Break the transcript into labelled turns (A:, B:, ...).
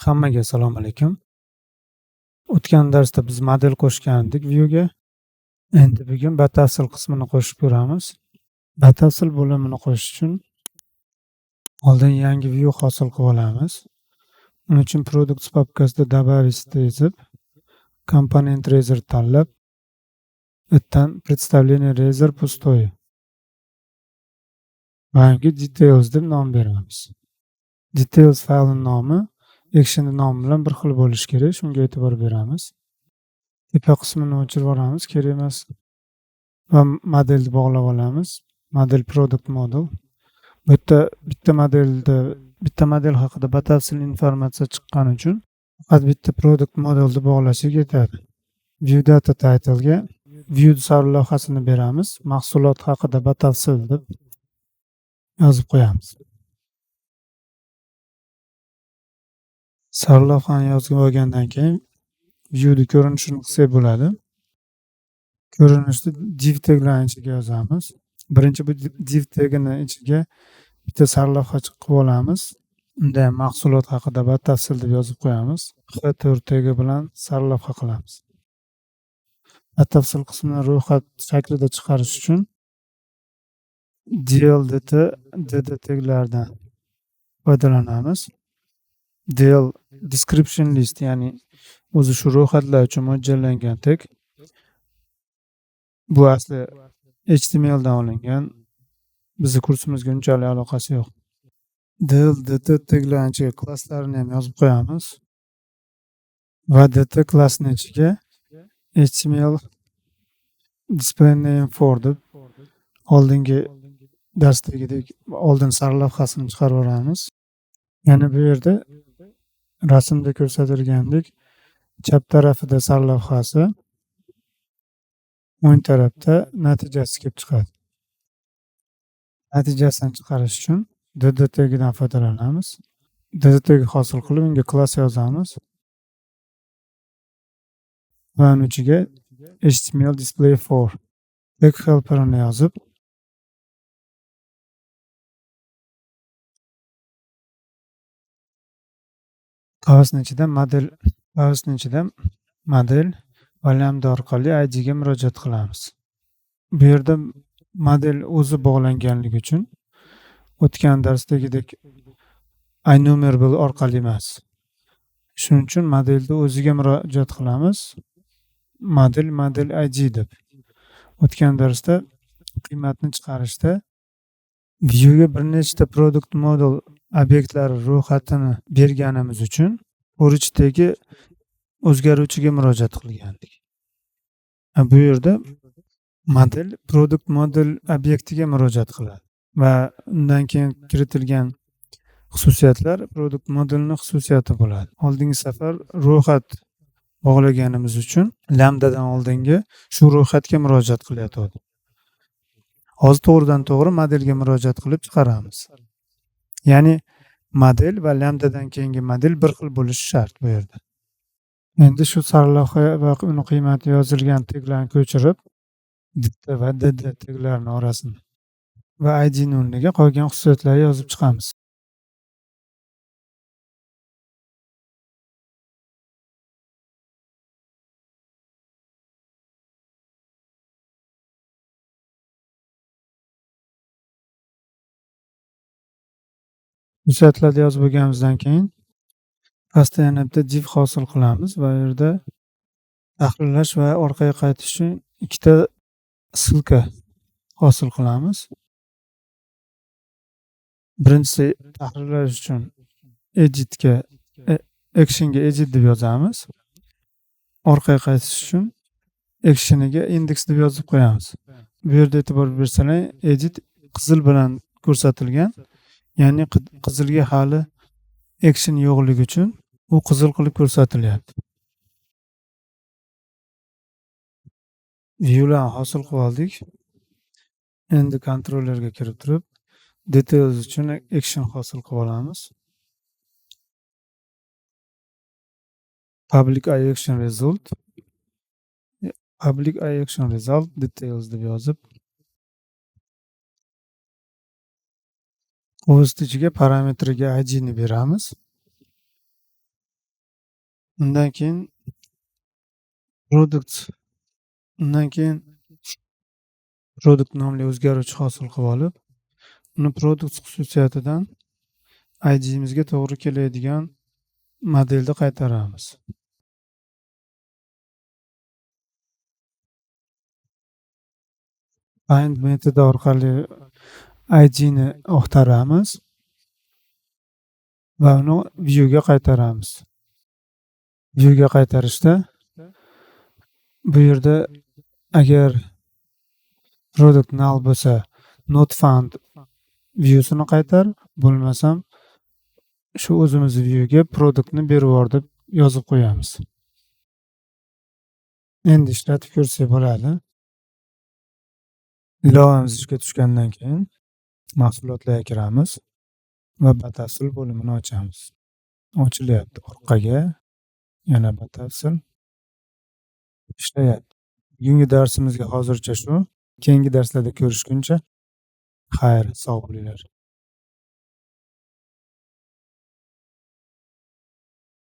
A: Hammaga assalomu alaykum. O'tgan darsda biz model qo'shgan edik Vue'ga. Endi bugun batafsil qismini qo'shib ko'ramiz. Batafsil bo'limini qo'shish uchun oldin yangi Vue hosil qilib olamiz. Uning uchun Products papkasida добавить yozib, Component Razor tanlab, bittadan Представление Razor pustoyi va unga Details deb nom beramiz. Details faylining nomi action nomi bilan bir xil bo'lishi kerak, shunga e'tibor beramiz. Tepa qismini o'chirib yuboramiz, kerak emas. Va modelni bog'lab olamiz. Model product model. Bu yerda bitta model haqida batafsil informatsiya chiqqani uchun faqat bitta product modelni bog'lashga yetadi. View data title ga View sarlavhasini beramiz. Mahsulot haqida batafsil deb yozib qo'yamiz. Sarlavhani yozib olgandan keyin View'ni ko'rinishini qilsak bo'ladi. Ko'rinishni div taglarning ichiga yozamiz. Birinchi bu div tagini ichiga bitta sarlavha qilib olamiz. Unda mahsulot haqida batafsil deb yozib qo'yamiz. H4 tagi bilan sarlavha qilamiz. Batafsil qismini ro'yxat shaklida chiqarish uchun dldt dd taglaridan foydalanamiz. Del description list, ya'ni o'zi shu ro'yxatlar uchun mo'ljallangan tag. Bu asli HTML dan olingan. Bizning kursimizga unchalik aloqasi yo'q. Del dt taglarining ichiga klasslarini ham yozib qo'yamiz. Va dt klassining ichiga HTML display name for deb oldingi darsdagidek oldin sarlavhasini chiqarib olamiz. Yana bu yerda rasmda ko'rsatilgandek chap tarafida sarlavhasi, o'ng tarafda natijasi kelib chiqadi. Natijasini chiqarish uchun dd tagidan foydalanamiz. dd tagi hosil qilib unga klass yozamiz. Va uning ichiga HTML display for tag helperini yozib qavsning ichida model va lambda orqali ID ga murojaat qilamiz. Bu yerda model o'zi bog'langanligi uchun o'tgan darsdagidek enumerable orqali emas. Shuning uchun modelni o'ziga murojaat qilamiz. Model ID deb. O'tgan darsda qiymatni chiqarishda Vue'ga bir nechta product model obyektlari ro'yxatini berganimiz uchun forichdagi o'zgaruvchiga murojaat qilgandik. Bu yerda model product model obyektiga murojaat qiladi va undan keyin kiritilgan xususiyatlar product modelning xususiyati bo'ladi. Oldingi safar ro'yxat bog'laganimiz uchun lambdadan oldingi shu ro'yxatga murojaat qilyotdi. Hozir to'g'ridan to'g'ri modelga murojaat qilib chiqaramiz. Ya'ni model va lambdadan keyingi model bir xil bo'lishi shart bu yerda. Endi shu sarlavha va uni qiymati yozilgan taglarni ko'chirib, dt va dd taglarining orasini va id ning o'rniga qolgan xususiyatlarni yozib chiqamiz. Xususiyatlarni yozib bo'lganimizdan keyin pastda yana bitta div hosil qilamiz va u yerda tahrirlash va orqaga qaytish uchun ikkita ssilka hosil qilamiz. Birinchisi tahrirlash uchun actionga edit deb yozamiz. Orqaga qaytish uchun actioniga index deb yozib qo'yamiz. Bu yerda e'tibor bersalar, edit qizil bilan ko'rsatilgan. Ya'ni qizilga hali action yo'qligi uchun u qizil qilib ko'rsatilyapti. View'larni hosil qilib oldik. Endi kontrollerga kirib turib, details uchun action hosil qilib olamiz. Public action result details deb yozib o'z ichiga parametriga id ni beramiz. Undan keyin product undan keyin product nomli o'zgaruvchi hosil qilib olib, uni product xususiyatidan ID'mizga to'g'ri keladigan modelda qaytaramiz. Find metodi orqali IDni axtaramiz va uni viewga qaytaramiz. Viewga qaytarishda bu yerda agar product null bo'lsa not found viewsini qaytar, bo'lmasam shu o'zimiz viewga productni berib yubor deb yozib qo'yamiz. Endi ishlatib ko'rsak bo'ladi. Ilovamiz ishga tushgandan keyin mahsulotlarga kiramiz va batafsil bo'limini ochamiz. Ochilyapti. Orqaga yana batafsil ishlayapti. Bugungi darsimizga hozircha shu. Keyingi darslarda ko'rishguncha xayr, sog' bo'linglar.